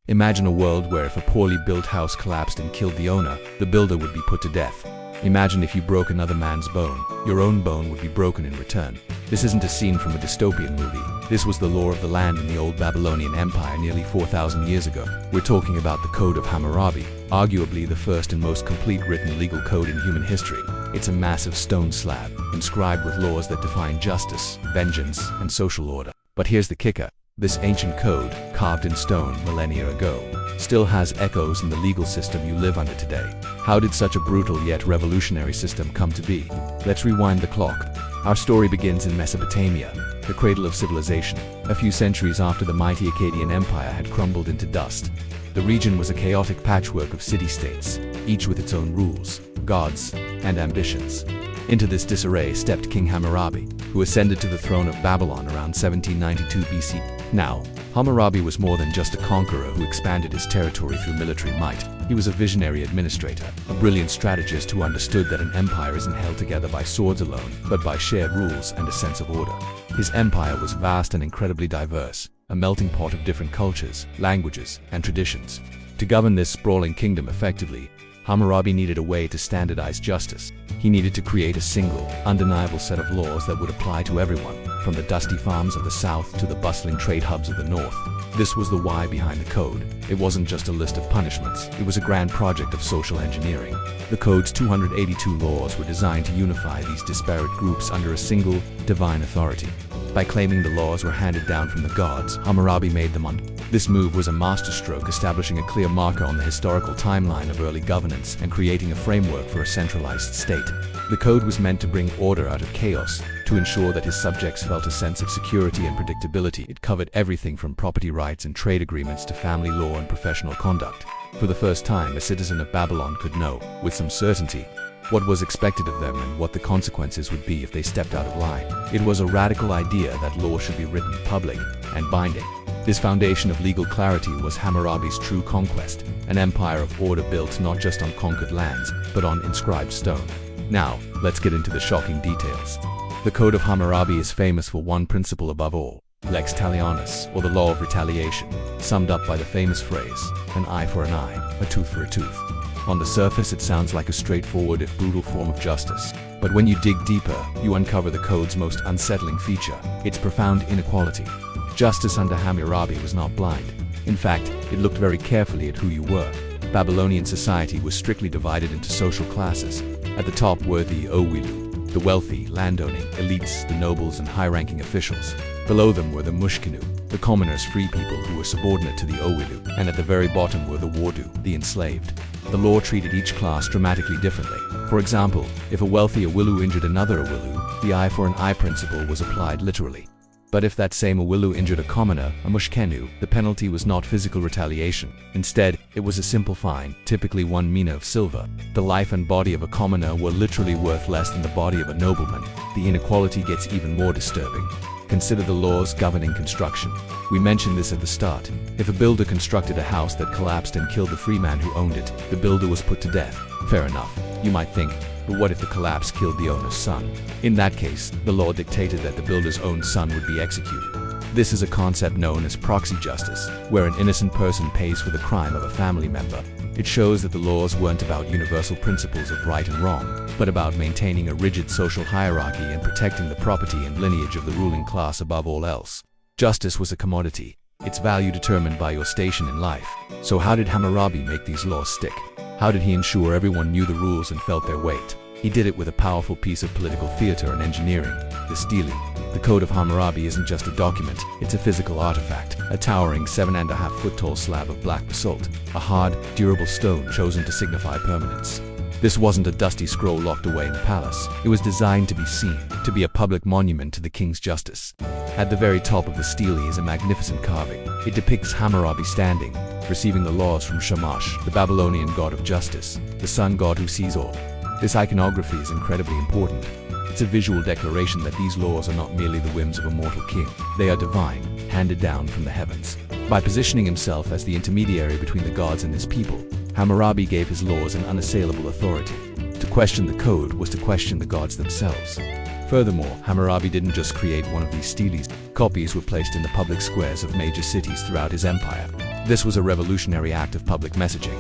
Imagine a world where if a poorly built house collapsed and killed the owner, the builder would be put to death. Imagine if you broke another man's bone, your own bone would be broken in return. This isn't a scene from a dystopian movie. This was the law of the land in the Old Babylonian Empire nearly 4,000 years ago. We're talking about the Code of Hammurabi, arguably the first and most complete written legal code in human history. It's a massive stone slab, inscribed with laws that define justice, vengeance, and social order. But here's the kicker. This ancient code, carved in stone millennia ago, still has echoes in the legal system you live under today. How did such a brutal yet revolutionary system come to be? Let's rewind the clock. Our story begins in Mesopotamia, the cradle of civilization, a few centuries after the mighty Akkadian Empire had crumbled into dust. The region was a chaotic patchwork of city-states, each with its own rules, gods, and ambitions. Into this disarray stepped King Hammurabi, who ascended to the throne of Babylon around 1792 BC. Now, Hammurabi was more than just a conqueror who expanded his territory through military might. He was a visionary administrator, a brilliant strategist who understood that an empire isn't held together by swords alone, but by shared rules and a sense of order. His empire was vast and incredibly diverse, a melting pot of different cultures, languages, and traditions. To govern this sprawling kingdom effectively, Hammurabi needed a way to standardize justice. He needed to create a single, undeniable set of laws that would apply to everyone, from the dusty farms of the south to the bustling trade hubs of the north. This was the why behind the code. It wasn't just a list of punishments, it was a grand project of social engineering. The code's 282 laws were designed to unify these disparate groups under a single, divine authority. By claiming the laws were handed down from the gods, Hammurabi made them un. This move was a masterstroke, establishing a clear marker on the historical timeline of early governance and creating a framework for a centralized state. The code was meant to bring order out of chaos, to ensure that his subjects felt a sense of security and predictability. It covered everything from property rights and trade agreements to family law and professional conduct. For the first time, a citizen of Babylon could know, with some certainty, what was expected of them and what the consequences would be if they stepped out of line. It was a radical idea that law should be written, public, and binding. This foundation of legal clarity was Hammurabi's true conquest, an empire of order built not just on conquered lands, but on inscribed stone. Now, let's get into the shocking details. The Code of Hammurabi is famous for one principle above all, lex talionis, or the law of retaliation, summed up by the famous phrase, an eye for an eye, a tooth for a tooth. On the surface, it sounds like a straightforward if brutal form of justice. But when you dig deeper, you uncover the code's most unsettling feature, its profound inequality. Justice under Hammurabi was not blind. In fact, it looked very carefully at who you were. Babylonian society was strictly divided into social classes. At the top were the Owilu, the wealthy, landowning elites, the nobles and high-ranking officials. Below them were the Mushkinu, the commoners, free people who were subordinate to the Owilu, and at the very bottom were the Wardu, the enslaved. The law treated each class dramatically differently. For example, if a wealthy Owilu injured another Owilu, the eye for an eye principle was applied literally. But if that same Owilu injured a commoner, a Mushkenu, the penalty was not physical retaliation. Instead, it was a simple fine, typically 1 mina of silver. The life and body of a commoner were literally worth less than the body of a nobleman. The inequality gets even more disturbing. Consider the laws governing construction. We mentioned this at the start. If a builder constructed a house that collapsed and killed the free man who owned it, the builder was put to death. Fair enough, you might think, but what if the collapse killed the owner's son? In that case, the law dictated that the builder's own son would be executed. This is a concept known as proxy justice, where an innocent person pays for the crime of a family member. It shows that the laws weren't about universal principles of right and wrong, but about maintaining a rigid social hierarchy and protecting the property and lineage of the ruling class above all else. Justice was a commodity, its value determined by your station in life. So how did Hammurabi make these laws stick? How did he ensure everyone knew the rules and felt their weight? He did it with a powerful piece of political theater and engineering, the stele. The Code of Hammurabi isn't just a document, it's a physical artifact, a towering 7.5-foot tall slab of black basalt, a hard, durable stone chosen to signify permanence. This wasn't a dusty scroll locked away in a palace. It was designed to be seen, to be a public monument to the king's justice. At the very top of the stele is a magnificent carving. It depicts Hammurabi standing, receiving the laws from Shamash, the Babylonian god of justice, the sun god who sees all. This iconography is incredibly important. It's a visual declaration that these laws are not merely the whims of a mortal king. They are divine, handed down from the heavens. By positioning himself as the intermediary between the gods and his people, Hammurabi gave his laws an unassailable authority. To question the code was to question the gods themselves. Furthermore, Hammurabi didn't just create one of these steles. Copies were placed in the public squares of major cities throughout his empire. This was a revolutionary act of public messaging.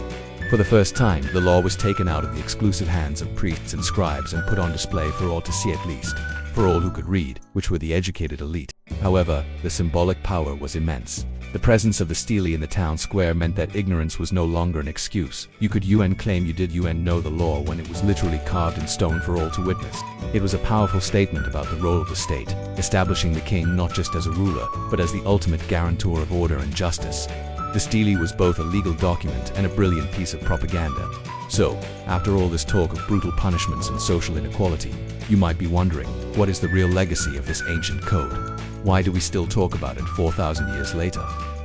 For the first time, the law was taken out of the exclusive hands of priests and scribes and put on display for all to see, at least for all who could read, which were the educated elite. However, the symbolic power was immense. The presence of the stele in the town square meant that ignorance was no longer an excuse. You could claim you did know the law when it was literally carved in stone for all to witness. It was a powerful statement about the role of the state, establishing the king not just as a ruler, but as the ultimate guarantor of order and justice. The stele was both a legal document and a brilliant piece of propaganda. So, after all this talk of brutal punishments and social inequality, you might be wondering, what is the real legacy of this ancient code? Why do we still talk about it 4,000 years later?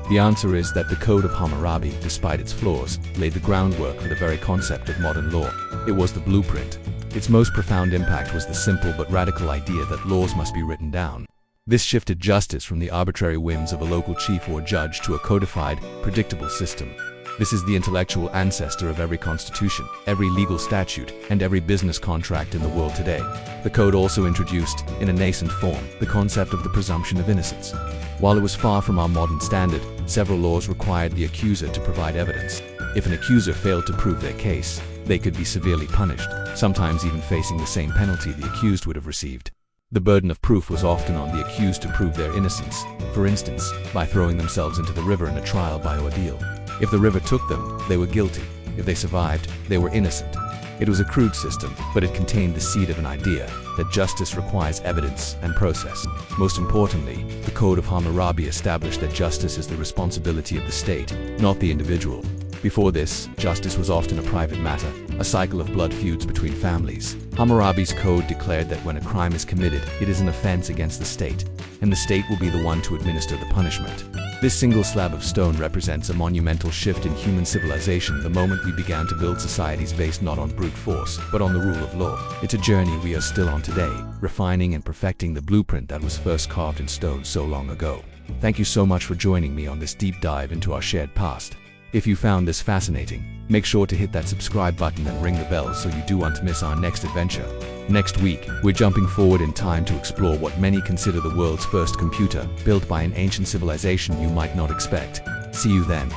The answer is that the Code of Hammurabi, despite its flaws, laid the groundwork for the very concept of modern law. It was the blueprint. Its most profound impact was the simple but radical idea that laws must be written down. This shifted justice from the arbitrary whims of a local chief or judge to a codified, predictable system. This is the intellectual ancestor of every constitution, every legal statute, and every business contract in the world today. The code also introduced, in a nascent form, the concept of the presumption of innocence. While it was far from our modern standard, several laws required the accuser to provide evidence. If an accuser failed to prove their case, they could be severely punished, sometimes even facing the same penalty the accused would have received. The burden of proof was often on the accused to prove their innocence, for instance, by throwing themselves into the river in a trial by ordeal. If the river took them, they were guilty. If they survived, they were innocent. It was a crude system, but it contained the seed of an idea that justice requires evidence and process. Most importantly, the Code of Hammurabi established that justice is the responsibility of the state, not the individual. Before this, justice was often a private matter, a cycle of blood feuds between families. Hammurabi's code declared that when a crime is committed, it is an offense against the state, and the state will be the one to administer the punishment. This single slab of stone represents a monumental shift in human civilization the moment we began to build societies based not on brute force, but on the rule of law. It's a journey we are still on today, refining and perfecting the blueprint that was first carved in stone so long ago. Thank you so much for joining me on this deep dive into our shared past. If you found this fascinating, make sure to hit that subscribe button and ring the bell so you don't miss our next adventure. Next week, we're jumping forward in time to explore what many consider the world's first computer, built by an ancient civilization you might not expect. See you then.